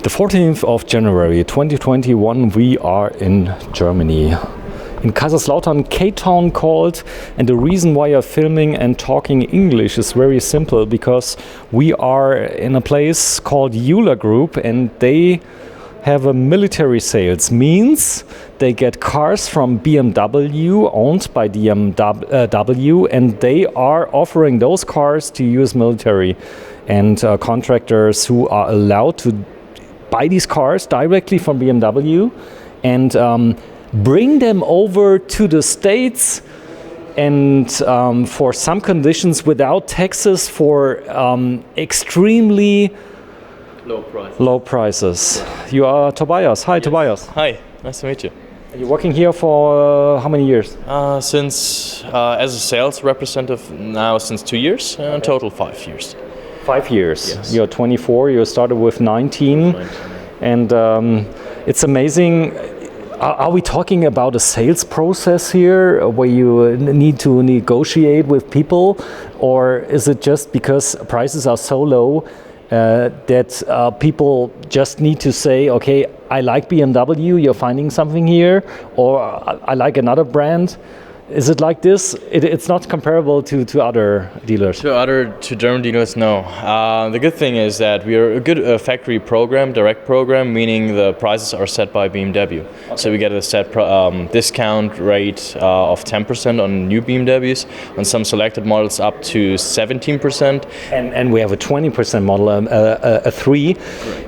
The 14th of January 2021, we are in Germany. In Kaiserslautern, K-Town called, and the reason why I'm filming and talking English is very simple, because we are in a place called Euler Group, and they have a military sales, means they get cars from BMW, owned by BMW, and they are offering those cars to US military and contractors who are allowed to buy these cars directly from BMW and bring them over to the States, and for some conditions without taxes, for extremely low prices. You are Tobias. Hi, yes. Tobias. Hi, nice to meet you. You're working here for how many years? Since as a sales representative now since 2 years, in total 5 years. 5 years. Yes. You're 24. You started with 19. And it's amazing. Are we talking about a sales process here where you need to negotiate with people, or is it just because prices are so low that people just need to say, okay, I like BMW, you're finding something here, or I like another brand? Is it like this? It's not comparable to other dealers. To German dealers, no. The good thing is that we are a good factory program, direct program, meaning the prices are set by BMW. Okay. So we get a set discount rate of 10% on new BMWs, on some selected models up to 17%. And we have a 20% model, a 3.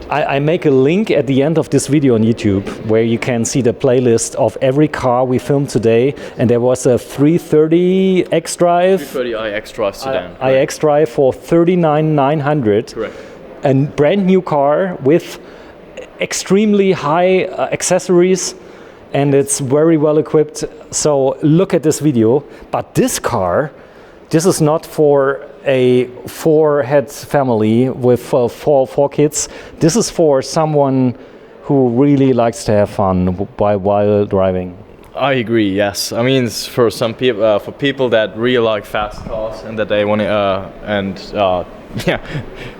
I make a link at the end of this video on YouTube where you can see the playlist of every car we filmed today, and there was a 330 X-Drive. 330i X-Drive sedan. iX-Drive for 39,900. Correct. A brand new car with extremely high accessories, and it's very well equipped. So look at this video. But this car, this is not for a 4-head family with four kids. This is for someone who really likes to have fun while driving. I agree. Yes, I mean it's for some people, for people that really like fast cars and that they want to,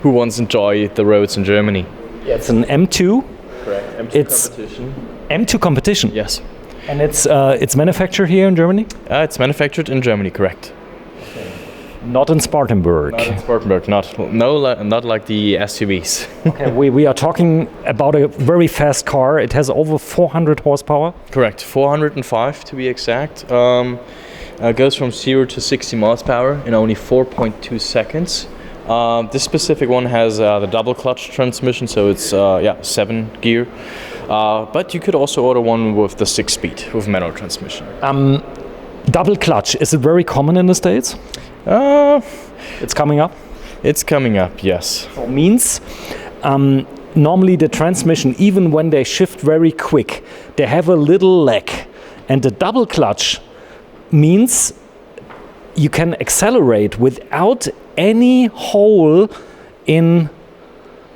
who wants to enjoy the roads in Germany. Yeah, it's an M2. Correct. M2 Competition. M2 Competition. Yes. And it's manufactured here in Germany. It's manufactured in Germany. Correct. Not in Spartanburg. Not in Spartanburg. Not like the SUVs. Okay, we are talking about a very fast car. It has over 400 horsepower. Correct, 405 to be exact. Goes from 0 to 60 miles per hour in only 4.2 seconds. This specific one has the double clutch transmission, so it's 7 gear. But you could also order one with the 6-speed with manual transmission. Double clutch, is it very common in the States? It's coming up? It's coming up, yes. So means normally the transmission, even when they shift very quick, they have a little lag. And the double clutch means you can accelerate without any hole in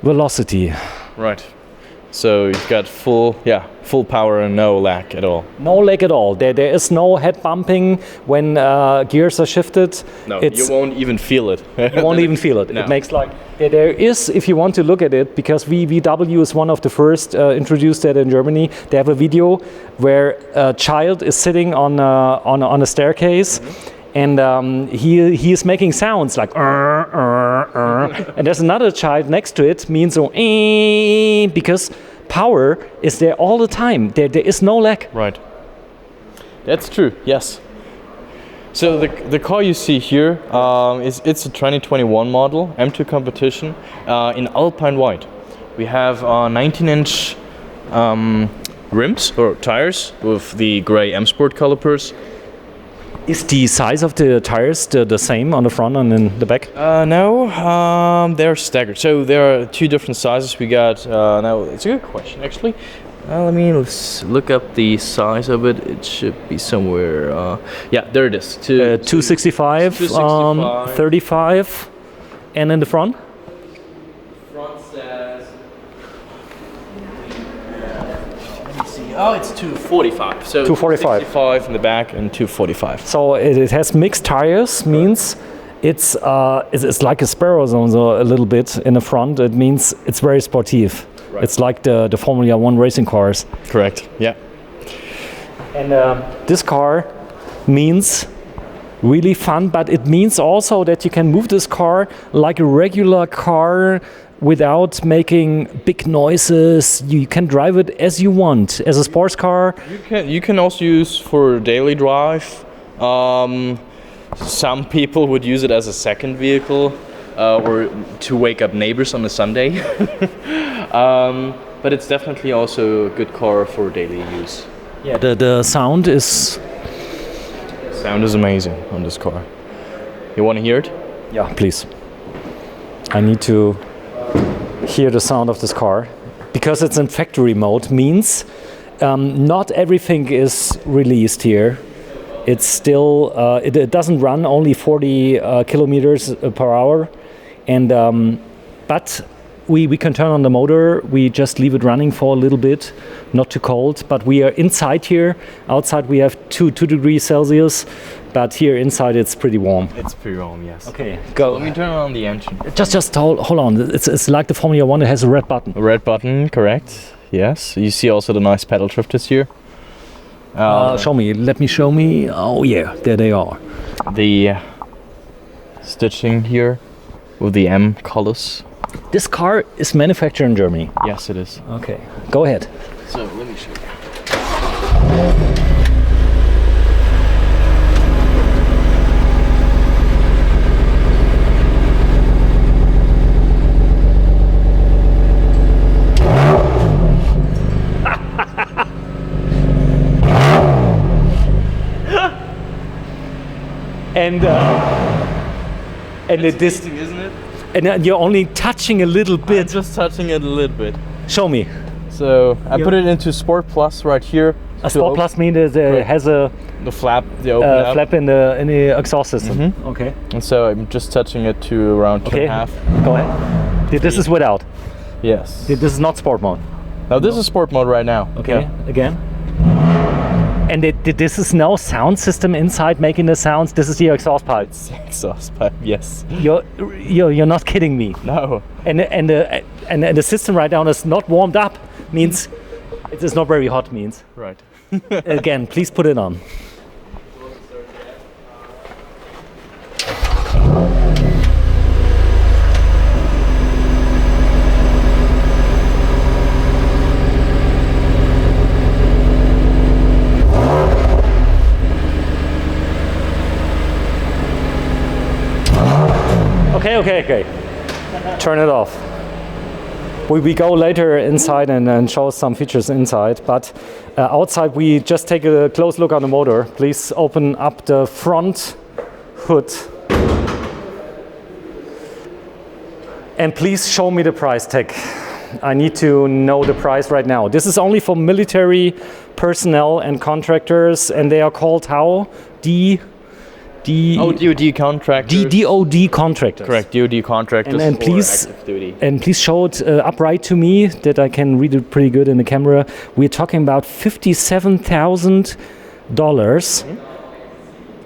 velocity. Right. So you've got full power and no lag at all. No lag at all. There is no head bumping when gears are shifted. No, you won't even feel it. You won't even feel it. No. It makes like there is, if you want to look at it, because VW is one of the first introduced that in Germany. They have a video where a child is sitting on a staircase. Mm-hmm. And he is making sounds like and there's another child next to it, means so because power is there all the time. There is no lag. Right. That's true. Yes. So the car you see here it's a 2021 model M2 Competition in Alpine white. We have 19-inch rims or tires with the gray M Sport calipers. Is the size of the tires the same on the front and in the back? No, they're staggered. So there are 2 different sizes. We got, now it's a good question actually. Let's look up the size of it. It should be somewhere, there it is. 265, 35, and in the front? Front says, oh, it's 245. So 245. 265 in the back and 245. So it has mixed tires, means it's like a Sparrow Zone, so a little bit in the front. It means it's very sportive. Right. It's like the Formula One racing cars. Correct. Yeah. And this car means really fun, but it means also that you can move this car like a regular car without making big noises. You can drive it as you want, as a sports car. You can also use for daily drive. Some people would use it as a second vehicle or to wake up neighbors on a Sunday. But it's definitely also a good car for daily use. Yeah, the sound is... Sound is amazing on this car. You want to hear it? Yeah, please. I need to hear the sound of this car. Because it's in factory mode means not everything is released here. It's still, it doesn't run only 40 kilometers per hour. And, but we can turn on the motor. We just leave it running for a little bit, not too cold. But we are inside here. Outside we have 2 degrees Celsius. But here inside it's pretty warm. It's pretty warm, yes. Okay, go. Let me turn on the engine. Just hold on. It's like the Formula One. It has a red button. A red button, correct. Yes. You see also the nice pedal shifters here. Show me. Let me show me. Oh yeah, there they are. The stitching here with the M colors. This car is manufactured in Germany. Yes, it is. Okay, go ahead. So let me show you. And It's this, amazing, isn't it? and you're only touching a little I'm bit. just touching it a little bit. Show me. So I put it into Sport Plus right here. A Sport Plus means it has a the flap, the open up. flap in the exhaust system. Okay. And so I'm just touching it to around 2.5. Go ahead. This is without. Yes. This is not sport mode. Now this is sport mode right now. Okay. Yeah. Again. And this is no sound system inside making the sounds. This is the exhaust pipe. Exhaust pipe. Yes. You're not kidding me. No. And the system right now is not warmed up. Means it is not very hot. Means. Right. Again, please put it on. Okay. Turn it off. We go later inside and show some features inside, but outside we just take a close look on the motor. Please open up the front hood. And please show me the price tag. I need to know the price right now. This is only for military personnel and contractors, and they are called how? DOD contractors. DOD contractors. Correct, DOD contractors and for please, active duty. And please show it upright to me that I can read it pretty good in the camera. We're talking about $57,000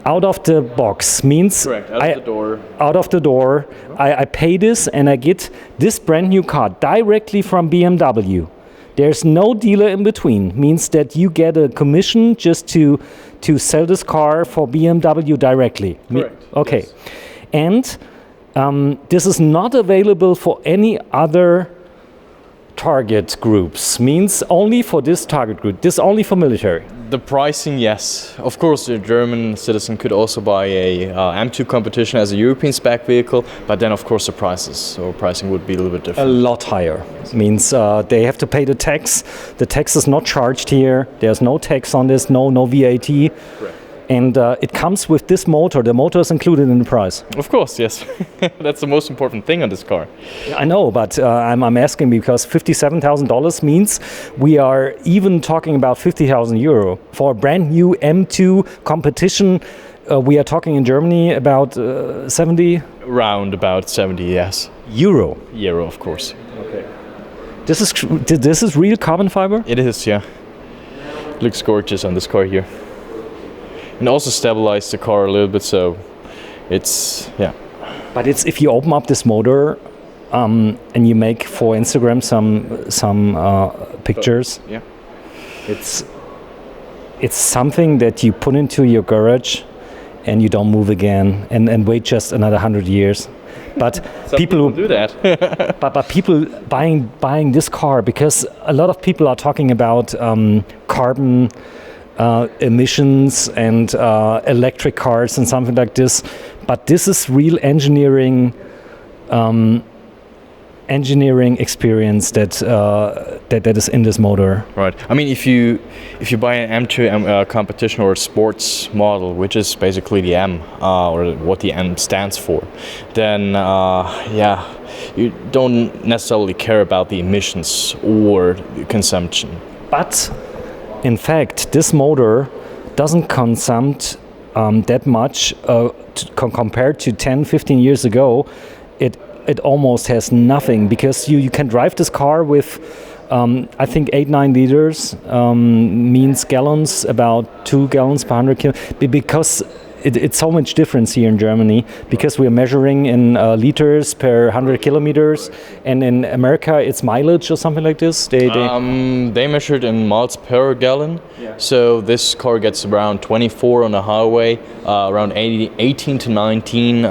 out of the box. Means Correct, out of the door. Out of the door. I pay this and I get this brand new car directly from BMW. There's no dealer in between. Means that you get a commission just to sell this car for BMW directly. Correct. Okay. Yes. And this is not available for any other target groups. Means only for this target group. This only for military. The pricing, yes. Of course, a German citizen could also buy a M2 Competition as a European spec vehicle, but then of course the pricing would be a little bit different. A lot higher. Means they have to pay the tax. The tax is not charged here. There's no tax on this, no VAT. Correct. And it comes with this motor. The motor is included in the price. Of course, yes. That's the most important thing on this car. I know, but I'm asking because $57,000 means we are even talking about €50,000 for a brand new M2 Competition. We are talking in Germany about 70. Around about 70, yes. Euro, of course. Okay. This is real carbon fiber? It is, yeah. Looks gorgeous on this car here. And also stabilize the car a little bit, so it's, yeah. But it's if you open up this motor, and you make for Instagram some pictures. Yeah. It's something that you put into your garage and you don't move again and wait just another 100 years. But people do that. but people buying this car, because a lot of people are talking about carbon emissions and electric cars and something like this. But this is real engineering experience that is in this motor. Right. I mean, if you buy an M2 competition or a sports model, which is basically the M, or what the M stands for, then you don't necessarily care about the emissions or the consumption. But in fact, this motor doesn't consume that much compared to 10, 15 years ago. It almost has nothing, because you can drive this car with I think 8-9 liters, means gallons, about 2 gallons per 100 kilometers, because it's so much difference here in Germany, because we're measuring in liters per 100 kilometers, and in America it's mileage or something like this. They measured in miles per gallon. Yeah. So this car gets around 24 on the highway, around 18 to 19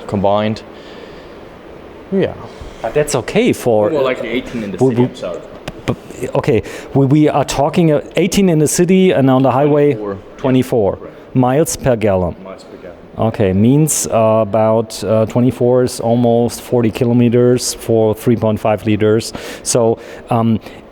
combined. Yeah. But that's okay for... More like 18 in the city, sorry. Okay, we are talking 18 in the city, and on the highway 24 miles per gallon. Okay, means about 24 is almost 40 kilometers for 3.5 liters. So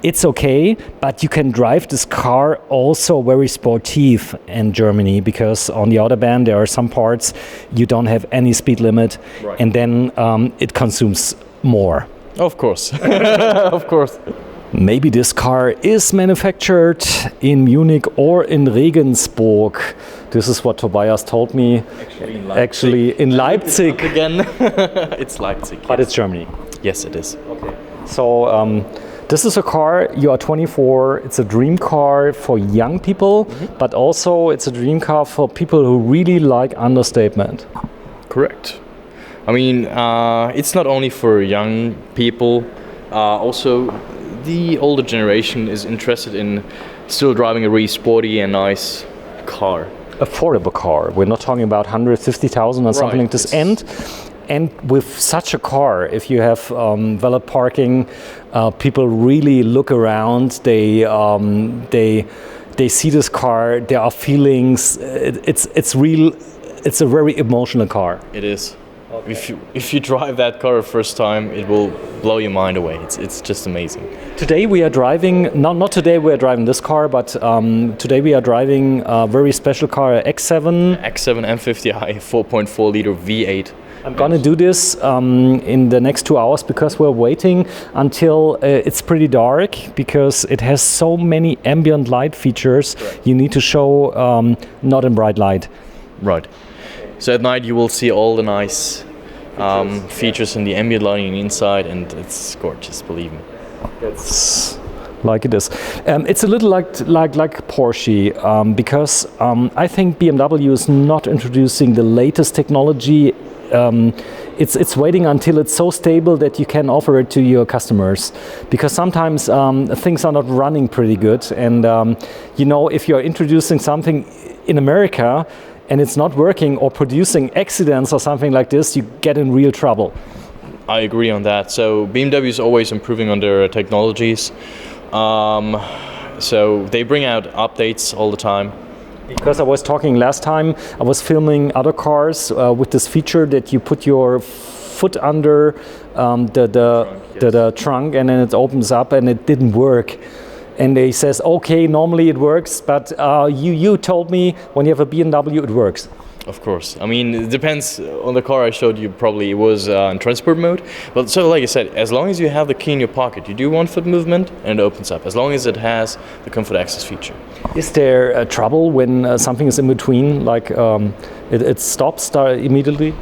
it's okay, but you can drive this car also very sportive in Germany, because on the Autobahn there are some parts you don't have any speed limit, right. And then it consumes more. Of course, of course. Maybe this car is manufactured in Munich or in Regensburg. This is what Tobias told me. Actually in Leipzig. Again. It's Leipzig. But it's Germany. Yes, it is. Okay. So this is a car, you are 24, it's a dream car for young people, but also it's a dream car for people who really like understatement. Correct. I mean, it's not only for young people, also the older generation is interested in still driving a really sporty and nice car. Affordable car. We're not talking about 150,000 or something like this. And with such a car, if you have valet parking, people really look around. They see this car. There are feelings. It's real. It's a very emotional car. It is. Okay. If you drive that car the first time, it will blow your mind away. It's just amazing. Today we are driving, not today we are driving this car, but today we are driving a very special car, X7 M50i 4.4 liter V8. I'm gonna do this in the next 2 hours, because we're waiting until it's pretty dark, because it has so many ambient light features. Right. You need to show not in bright light. Right. So at night you will see all the nice features in the ambient lighting inside, and it's gorgeous, believe me. It's like it is. It's a little like Porsche, because I think BMW is not introducing the latest technology. It's waiting until it's so stable that you can offer it to your customers, because sometimes things are not running pretty good, and if you're introducing something in America and it's not working or producing accidents or something like this, you get in real trouble. I agree on that. So BMW is always improving on their technologies. So they bring out updates all the time. Because I was talking last time, I was filming other cars with this feature that you put your foot under the trunk, and then it opens up, and it didn't work. And they says, okay, normally it works, but you told me when you have a BMW it works. Of course. I mean, it depends on the car I showed you. Probably it was in transport mode. But so, like I said, as long as you have the key in your pocket, you do 1 foot movement and it opens up. As long as it has the comfort access feature. Is there trouble when something is in between, like it stops immediately?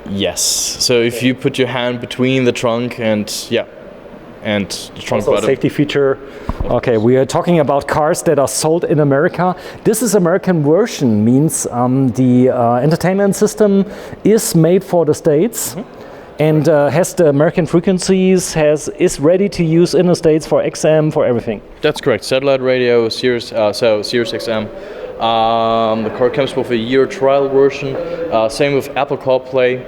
Yes. So if you put your hand between the trunk and the trunk button. Safety feature. Okay, we are talking about cars that are sold in America. This is American version, means the entertainment system is made for the States, and has the American frequencies, is ready to use interstates for XM, for everything. That's correct. Satellite radio, Sirius, Sirius XM. The car comes with a year trial version. Same with Apple CarPlay.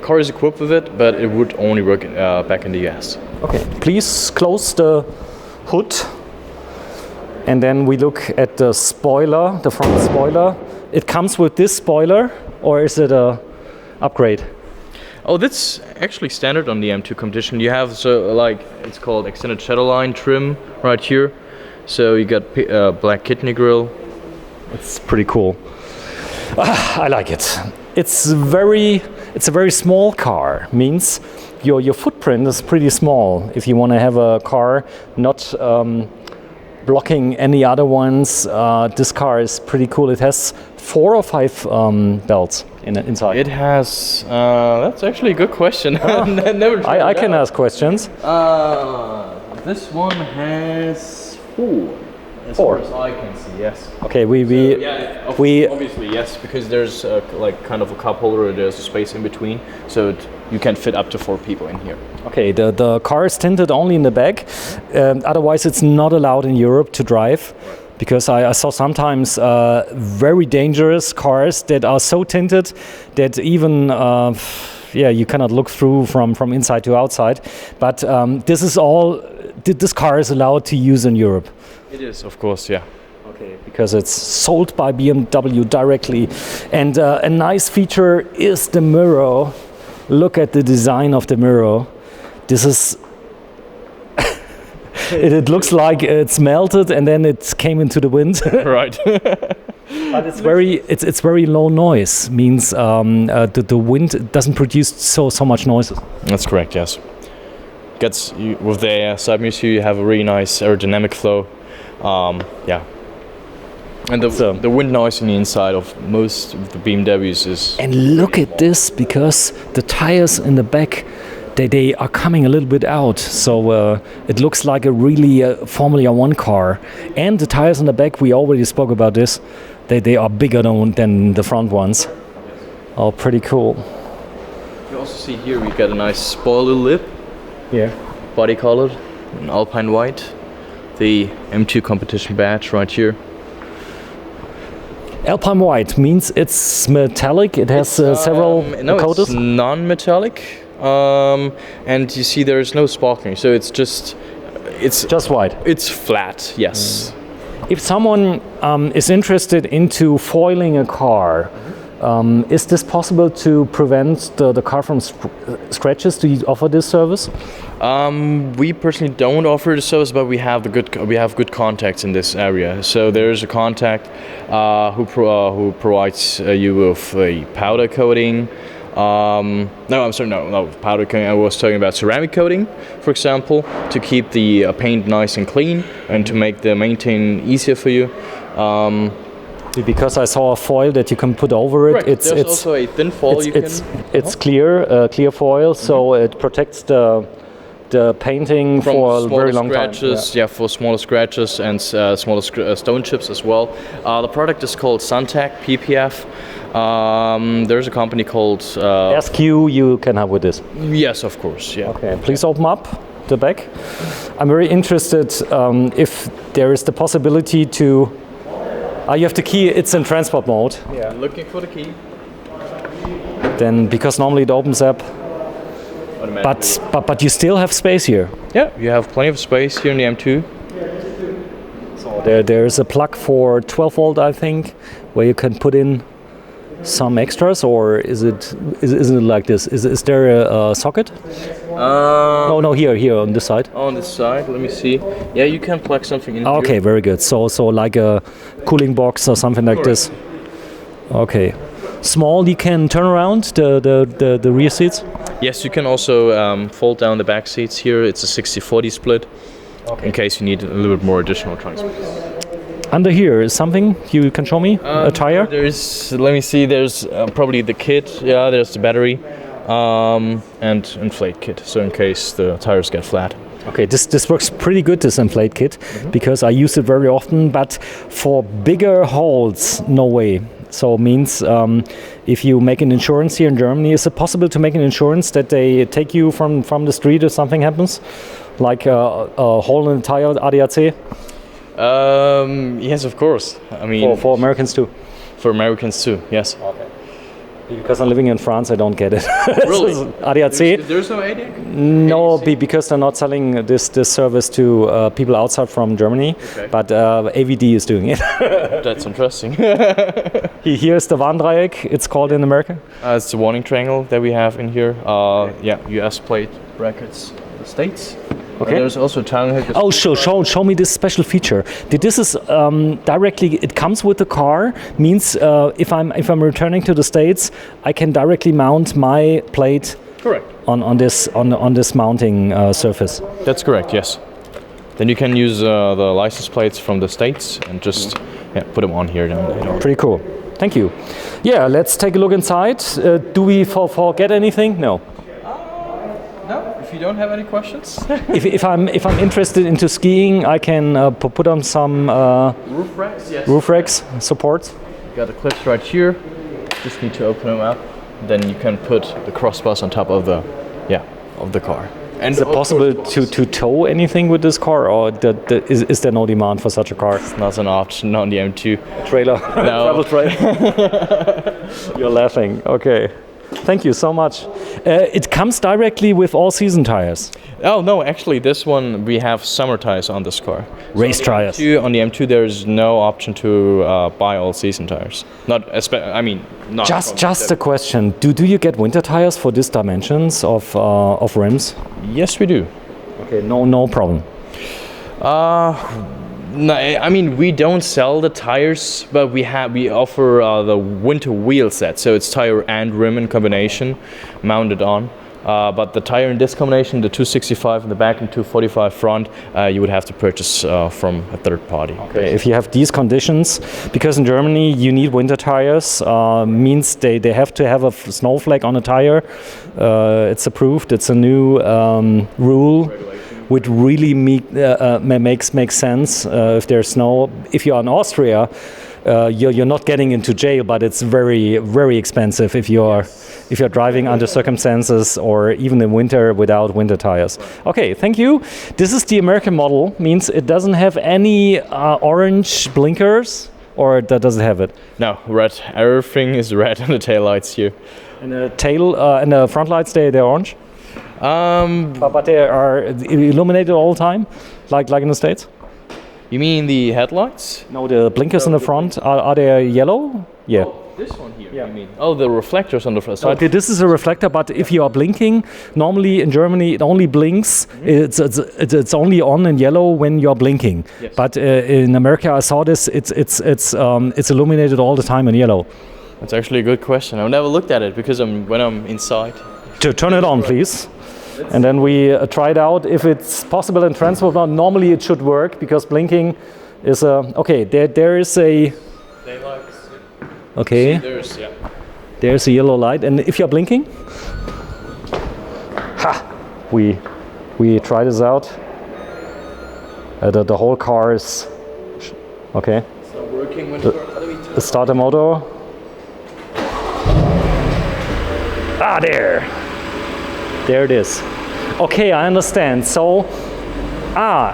Car is equipped with it, but it would only work back in the US. Okay, please close the hood, and then we look at the spoiler, the front spoiler. It comes with this spoiler, or is it a upgrade? Oh, that's actually standard on the M2 Competition. You have it's called extended shadowline trim right here. So you got black kidney grille. It's pretty cool. I like it. It's a very small car. Means your footprint is pretty small. If you want to have a car not blocking any other ones, this car is pretty cool. It has 4 or 5 belts inside. It has. That's actually a good question. Never tried I can ask questions. This one has 4. As 4. far as I can see, yes. Okay, we obviously yes, because there's kind of a cup holder. There's a space in between, so you can fit up to 4 people in here. Okay, the car is tinted only in the back. Otherwise, it's not allowed in Europe to drive, because I saw sometimes very dangerous cars that are so tinted that even you cannot look through from inside to outside. But this car is allowed to use in Europe. It is, of course, yeah. Okay, because it's sold by BMW directly. And a nice feature is the mirror. Look at the design of the mirror. This is it looks like it's melted and then it came into the wind. Right. But it's very low noise. Means the wind doesn't produce so much noise. That's correct, yes. With the side mirrors here, you have a really nice aerodynamic flow. And the wind noise on the inside of most of the BMWs is... And look at this, because the tires in the back, they are coming a little bit out. So it looks like a really Formula 1 car. And the tires in the back, we already spoke about this, they are bigger than the front ones. Oh, pretty cool. You also see here we got a nice spoiler lip. Yeah. Body colored in Alpine white. The M2 Competition badge right here. Alpine white means it's metallic. It has several coatings. It's non-metallic, and you see there's no sparkling, so it's just white. It's flat, yes. If someone is interested into foiling a car, is this possible to prevent the car from scratches? Do you offer this service? We personally don't offer the service, but we have good contacts in this area. So there's a contact who provides you with a powder coating. No, powder coating. I was talking about ceramic coating, for example, to keep the paint nice and clean and to make the maintain easier for you. Because I saw a foil that you can put over it. Right. There's also a thin foil it's clear foil, so it protects the painting for a very long time. For smaller scratches and smaller stone chips as well. The product is called Suntech PPF. There's a company called SQ you can have with this. Yes, of course. Yeah. Okay. Please open up the back. I'm very interested if there is the possibility to. You have the key. It's in transport mode. Yeah. Looking for the key. Then, because normally it opens up. But you still have space here. Yeah, you have plenty of space here in the M2. So there is a plug for 12 volt, I think, where you can put in some extras, or isn't it like this? Is there a socket? No, here on this side. On this side, let me see. Yeah, you can plug something in. Okay, here. very good. So like a cooling box or something like this. Okay. Small, you can turn around the rear seats? Yes, you can also fold down the back seats here. It's a 60-40 split, in case you need a little bit more additional transport. Under here is something you can show me? A tire? Let me see, there's probably the kit. Yeah, there's the battery and inflate kit, so in case the tires get flat. Okay, this works pretty good, this inflate kit, because I use it very often, but for bigger holes, no way. So means if you make an insurance here in Germany, is it possible to make an insurance that they take you from the street if something happens, like a hole in the tire, ADAC? Yes, of course. I mean, For Americans too. For Americans too, yes. Okay. Because I'm living in France, I don't get it. Really? ADAC? There's no ADAC? No, because they're not selling this service to people outside from Germany. Okay. But AVD is doing it. That's interesting. Here's the Warndreieck, it's called in America. It's the warning triangle that we have in here. Yeah, US plate brackets, the States. Okay. There's also tongue hook. Oh, show me this special feature. This is directly. It comes with the car. Means if I'm returning to the States, I can directly mount my plate. Correct. On this mounting surface. That's correct. Yes. Then you can use the license plates from the States and just put them on here. Then. Pretty cool. Thank you. Yeah, let's take a look inside. Do we forget anything? No. No, if you don't have any questions. if I'm interested into skiing, I can put on some Roof racks, yes. Roof racks support. Got the clips right here. Just need to open them up. Then you can put the crossbars on top of the car. And is it possible to tow anything with this car, or is there no demand for such a car? It's not an option on the M2 Trailer, no. travel trailer. You're laughing. Okay. Thank you so much. It comes directly with all-season tires. Oh no, actually, this one we have summer tires on this car. Race tires. On the M2, there's no option to buy all-season tires. Not Just a question. Do you get winter tires for these dimensions of rims? Yes, we do. Okay, no problem. No, I mean, we don't sell the tires, but we offer the winter wheel set. So it's tire and rim in combination, mounted on. But the tire in this combination, the 265 in the back and 245 front, you would have to purchase from a third party. Okay, if you have these conditions, because in Germany you need winter tires, means they have to have a snowflake on a tire. It's approved. It's a new rule. Which really makes sense if there's snow. If you're in Austria, you're not getting into jail, but it's very, very expensive if you're driving under circumstances or even in winter without winter tires. Okay, thank you. This is the American model. Means it doesn't have any orange blinkers, or that doesn't have it. No, red. Everything is red on the taillights here. And the tail and the front lights, they're orange. But they are illuminated all the time, like in the States? You mean the headlights? No, the blinkers in the front, are they yellow? Yeah. Oh, this one here, you mean? Oh, the reflectors on the front. Okay, this is a reflector, but if you are blinking, normally in Germany it only blinks, it's only on in yellow when you're blinking. Yes. But in America I saw this, it's illuminated all the time in yellow. That's actually a good question. I've never looked at it because when I'm inside. Turn it on, please. And then we try it out if it's possible in transport. Normally it should work because blinking is okay. There is a. Okay. There's a yellow light, and if you're blinking, we try this out. The whole car is okay. It's not working when start the motor. There it is. Okay, I understand. So,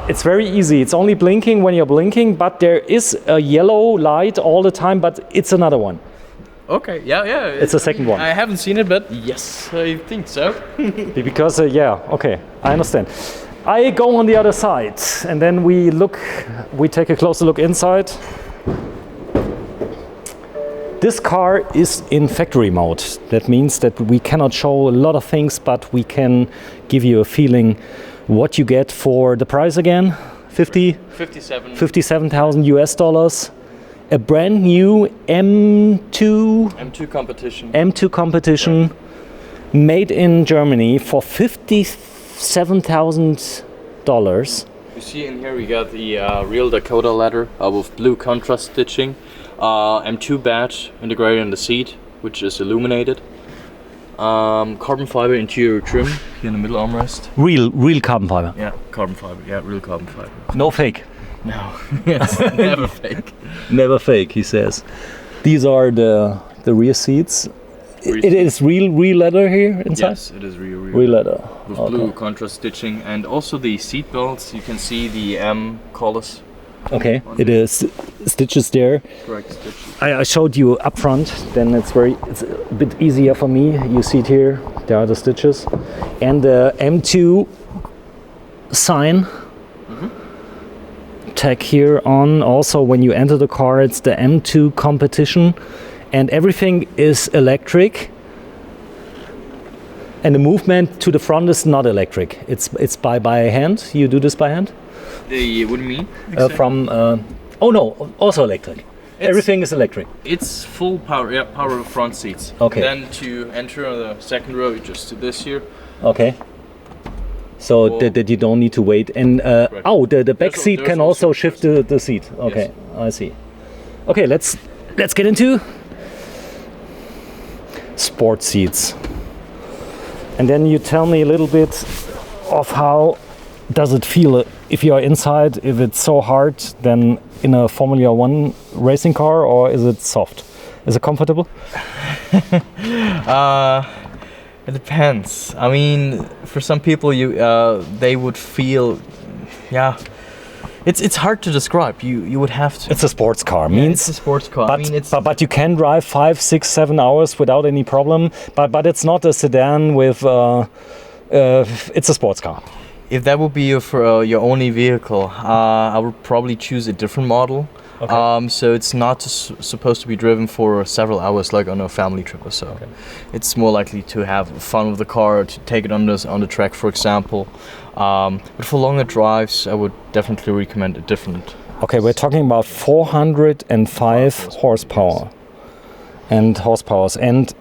it's very easy. It's only blinking when you're blinking, but there is a yellow light all the time, but it's another one. Okay, yeah. It's the second one. I haven't seen it, but yes, I think so. Because, okay, I understand. I go on the other side, and then we take a closer look inside. This car is in factory mode. That means that we cannot show a lot of things, but we can give you a feeling what you get for the price again. 57,000 US dollars. A brand new M2 Competition. M2 Competition, made in Germany for $57,000. You see in here we got the real Dakota leather with blue contrast stitching. M2 badge integrated in the seat, which is illuminated. Carbon fiber interior trim here in the middle armrest. Real carbon fiber. Yeah, carbon fiber. Yeah, real carbon fiber. No fake. No, yes, never fake. Never fake, he says. These are the rear seats. It is real leather here inside? Yes, it is Real leather. with blue contrast stitching, and also the seat belts. You can see the M colors. Okay, it is stitches there. Correct stitches. I showed you up front, then it's a bit easier for me. You see it here, there are the stitches. And the M2 sign tag here on. Also, when you enter the car, it's the M2 Competition. And everything is electric. And the movement to the front is not electric. It's by hand. You do this by hand? What do you mean? Exactly? Oh no, also electric. Everything is electric. It's full power, yeah, power of front seats. Okay. Then to enter on the second row, you just do this here. Okay. So that you don't need to wait. And the back seat can also shift the seat. Okay, yes. I see. Okay, let's get into sport seats. And then you tell me a little bit of how does it feel if you are inside, if it's so hard than in a Formula One racing car, or is it soft? Is it comfortable? It depends. I mean, for some people, they would feel, yeah. It's hard to describe. You would have to. It's a sports car. It's a sports car. But, but you can drive 5, 6, 7 hours without any problem. But it's not a sedan with. It's a sports car. If that would be your only vehicle, I would probably choose a different model. Okay. So it's not supposed to be driven for several hours, like on a family trip or so. Okay. It's more likely to have fun with the car, to take it on the track, for example. But for longer drives, I would definitely recommend a different. Okay, we're talking about 405 horsepower. And horsepowers. And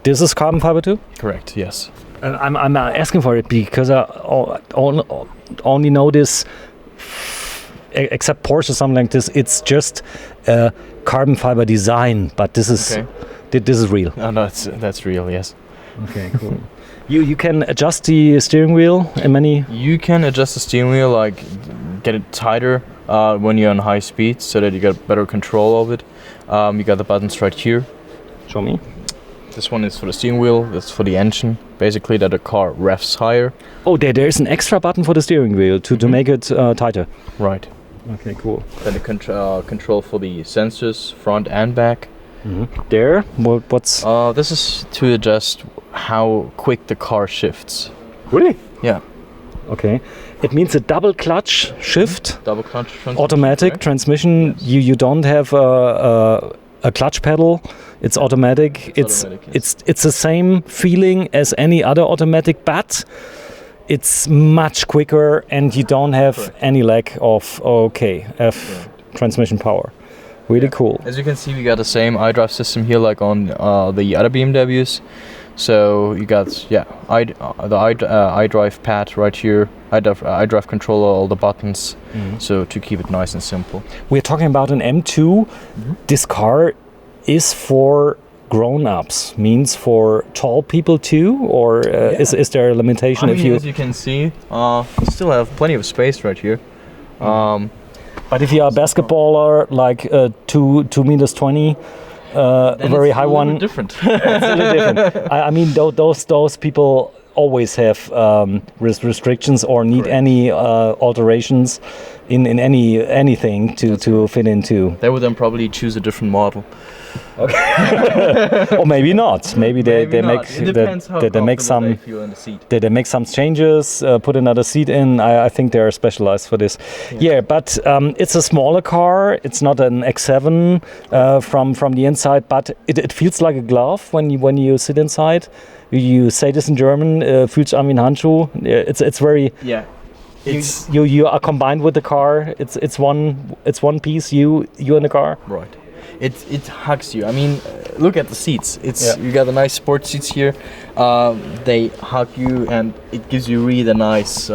this is carbon fiber too? Correct, yes. And I'm asking for it because I only know this, except Porsche or something like this, it's just carbon fiber design, but this is this is real. Oh, no, that's real, yes. Okay, cool. You can adjust the steering wheel in many. You can adjust the steering wheel, like get it tighter when you're on high speed, so that you get better control of it. You got the buttons right here. Show me. This one is for the steering wheel. That's for the engine. Basically, that the car revs higher. Oh, there is an extra button for the steering wheel to make it tighter. Right. Okay, cool. Then the control for the sensors, front and back. There, what's? This is to adjust how quick the car shifts. Really? Yeah. Okay. It means a double clutch shift. Double clutch transmission. Automatic transmission. Yes. You don't have a clutch pedal. It's automatic. It's the same feeling as any other automatic, but it's much quicker, and you don't have any lack of transmission power. Really cool. As you can see, we got the same iDrive system here, like on the other BMWs. So you got the iDrive pad right here, iDrive controller, all the buttons. So to keep it nice and simple. We're talking about an M2. This car is for grown-ups, means for tall people too, or is there a limitation? As you can see, you still have plenty of space right here. But if you are a basketballer, like 2 meters 20, a very high one, different. It's a little different. I mean, those people always have restrictions or need any alterations in anything to fit into. They would then probably choose a different model. Okay. Or maybe not. Maybe they make they make some changes, put another seat in. I think they are specialized for this. Yeah, but it's a smaller car. It's not an X7 from the inside, but it feels like a glove when you sit inside. You say this in German. Fühlt sich an wie ein Handschuh. It's very. Yeah. It's you are combined with the car. It's one piece. You in the car. Right. It hugs you. I mean, look at the seats. You got the nice sports seats here. They hug you, and it gives you really the nice,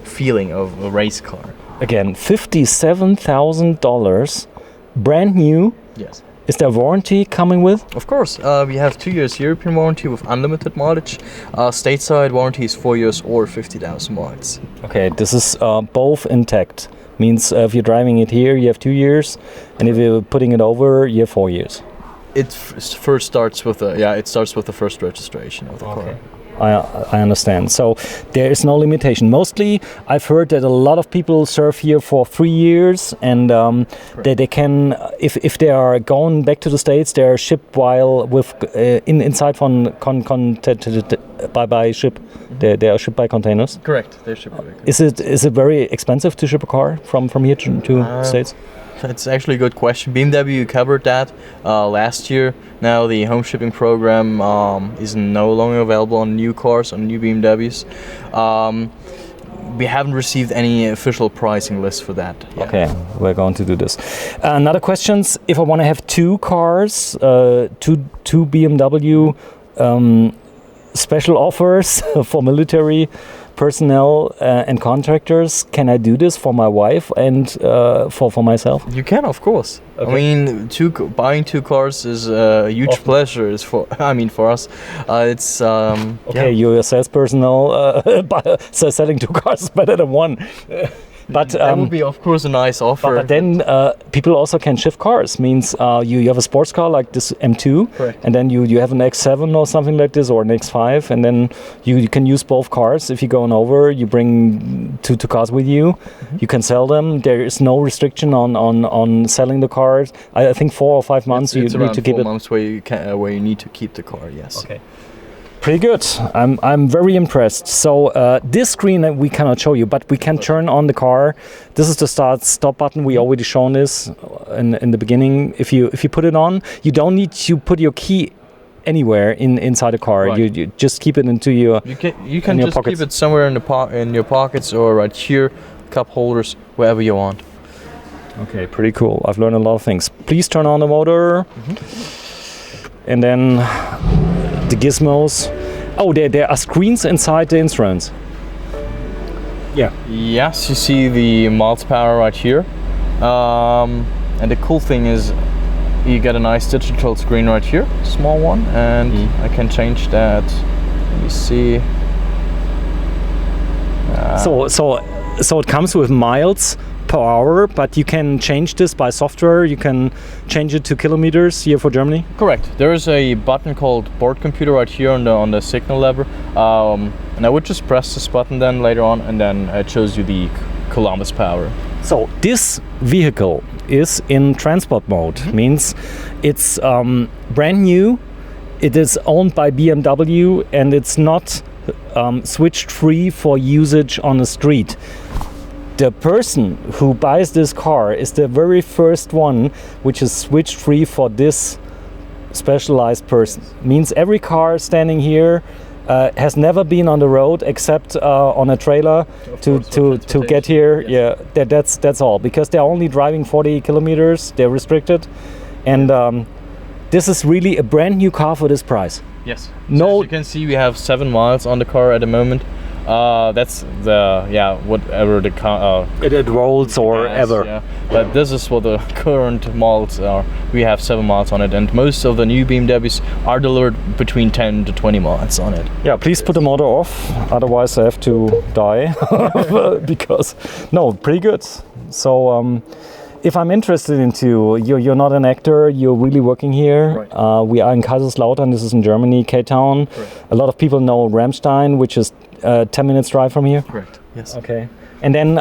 feeling of a race car. Again, $57,000, brand new. Yes. Is there warranty coming with? Of course, we have 2 years European warranty with unlimited mileage. Stateside warranty is 4 years or 50,000 miles. Okay, this is both intact. Means if you're driving it here, you have 2 years, and if you're putting it over, you have 4 years. It first starts with it starts with the first registration of the car. I understand. So there is no limitation. Mostly, I've heard that a lot of people serve here for 3 years, and they can, if they are going back to the States, they are shipped while with inside from by ship. They are shipped by containers. Correct. They're shipped by containers. Is it very expensive to ship a car from here to States? That's actually a good question. BMW covered that last year. Now the home shipping program is no longer available on new cars, on new BMWs. We haven't received any official pricing list for that yet. Okay, we're going to do this. Another question: if I want to have 2 cars, two BMW special offers for military personnel and contractors, can I do this for my wife and for myself? You can, of course. Okay. I mean, buying 2 cars is a huge pleasure. For us, it's okay. You're a salesperson, selling 2 cars is better than 1. But that would be, of course, a nice offer. But then people also can shift cars. Means you have a sports car like this M2, correct, and then you have an X7 or something like this, or an X5, and then you can use both cars. If you're going over, you bring two cars with you. Mm-hmm. You can sell them. There is no restriction on selling the cars. I think 4 or 5 months it's you need to keep it. 4 months where you need to keep the car. Yes. Okay. Pretty good. I'm very impressed. So this screen we cannot show you, but we can turn on the car. This is the stop button. We already shown this in the beginning. If you put it on, you don't need to put your key anywhere inside the car. Right. You just keep it into your. You can just keep it somewhere in your pockets or right here, cup holders, wherever you want. Okay, pretty cool. I've learned a lot of things. Please turn on the motor, and then the gizmos. Oh, there are screens inside the instruments. Yeah. Yes, you see the miles per hour right here. And the cool thing is you get a nice digital screen right here, small one, and I can change that. Let me see. So it comes with miles per hour, but you can change this by software. You can change it to kilometers here for Germany. Correct. There is a button called board computer right here on the signal lever, and I would just press this button then later on, and then it shows you the kilometers per hour. So this vehicle is in transport mode. Means it's brand new. It is owned by BMW, and it's not switched free for usage on the street. The person who buys this car is the very first one which is switched free for this specialized person. Means every car standing here has never been on the road except on a trailer to get here. Yes. Yeah, that's all, because they're only driving 40 kilometers. They're restricted, and this is really a brand new car for this price. Yes. So as you can see, we have 7 miles on the car at the moment. That's whatever the car it rolls or ever. Yeah. But this is what the current models are. We have 7 miles on it, and most of the new BMWs are delivered between 10 to 20 miles on it. Yeah, please put the motor off, otherwise I have to die. Because pretty good. So if I'm interested into you're not an actor, you're really working here. Right. We are in Kaiserslautern. This is in Germany, K-Town. A lot of people know Ramstein, which is 10 minutes drive from here. Correct. Yes. Okay. And then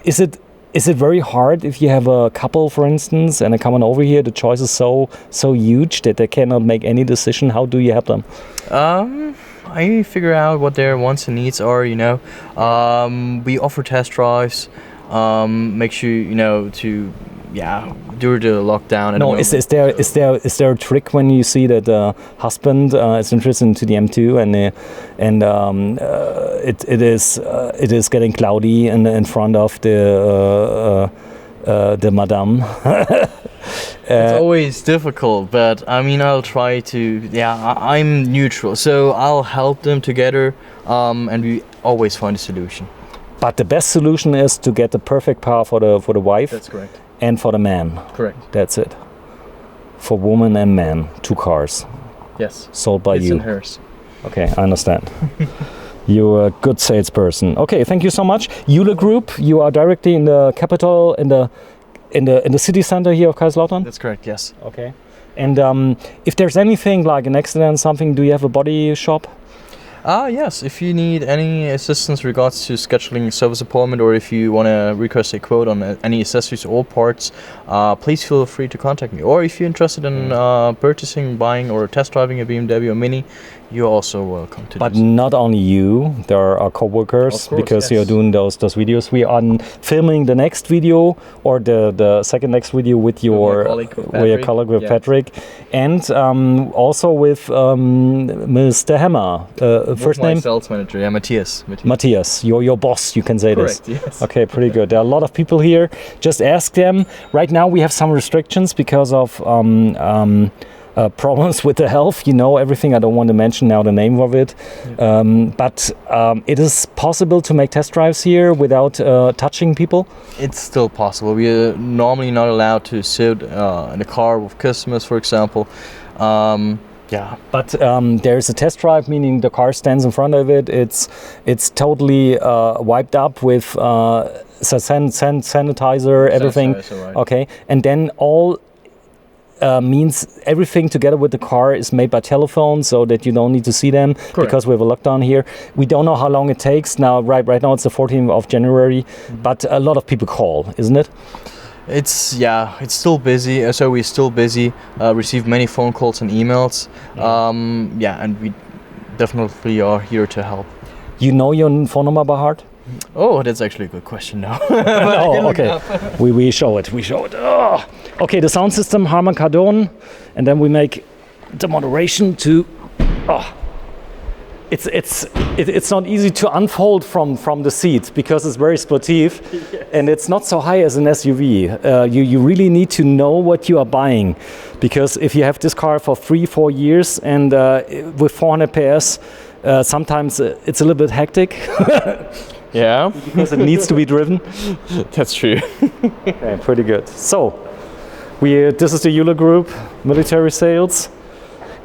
is it very hard if you have a couple, for instance, and they're coming over here? The choice is so huge that they cannot make any decision. How do you help them? I figure out what their wants and needs are. We offer test drives. Make sure to do the lockdown. No, is there a trick when you see that the husband is interested into the M2 and it is getting cloudy in front of the madame? It's always difficult, but I'll try to. I'm neutral, so I'll help them together, and we always find a solution. But the best solution is to get the perfect car for the wife. That's correct. And for the man. Correct. That's it. for woman and man, 2 cars Yes. sold by It's you. in hers. Okay, I understand. You're a good salesperson. Okay, thank you so much. Euler Group, you are directly in the capital, in the city center here of Kaiserslautern? That's correct, yes. Okay. And if there's anything like an accident, something, do you have a body shop? Yes, if you need any assistance regards to scheduling a service appointment, or if you want to request a quote on any accessories or parts, please feel free to contact me. Or if you're interested in purchasing, buying, or test driving a BMW Mini, you're also welcome to But do so. not only you, there are our co-workers, Of course, because yes. you're doing those videos. We are filming the next video, or the second next video with your colleague with Patrick, and also with Mr. Hammer. First my name? sales manager, yeah, Matthias. Matthias, your boss, you can say Correct, this. yes. Okay, pretty good. There are a lot of people here. Just ask them. Right now we have some restrictions because of problems with the health, everything. I don't want to mention now the name of it. Yeah. But it is possible to make test drives here without touching people? It's still possible. We are normally not allowed to sit in a car with customers, for example. Yeah, but there's a test drive, meaning the car stands in front of it. It's totally wiped up with sanitizer, everything. Sanitizer, right. Okay, and then all means everything together with the car is made by telephone, so that you don't need to see them. Correct. Because we have a lockdown here. We don't know how long it takes now. Right now it's the 14th of January, but a lot of people call, isn't it? It's still busy. So we're still busy. Receive many phone calls and emails. And we definitely are here to help. You know your phone number by heart? Oh, that's actually a good question now. Oh, okay. We show it. Oh. Okay, the sound system, Harman Kardon, and then we make the moderation to. Oh. It's not easy to unfold from the seat because it's very sportive. Yes. And it's not so high as an SUV. You really need to know what you are buying, because if you have this car for 3-4 years and with 400 PS, sometimes it's a little bit hectic. Yeah, because it needs to be driven. That's true. Okay, pretty good. So this is the Euler Group military sales.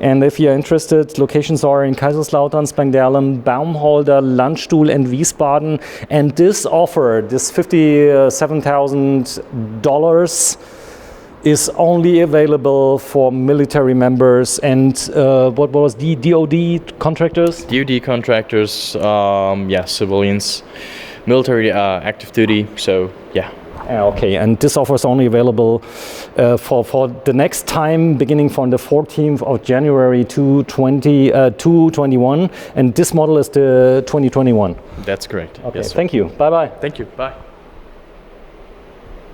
And if you're interested, locations are in Kaiserslautern, Spangdahlem, Baumholder, Landstuhl, and Wiesbaden. And this offer, this $57,000, is only available for military members and what was the DoD contractors? DoD contractors, civilians, military, active duty. So yeah. Okay, and this offer is only available for the next time, beginning from the 14th of January 2021, and this model is the 2021. That's correct. Okay, yes, thank you. Bye-bye. Thank you. Bye.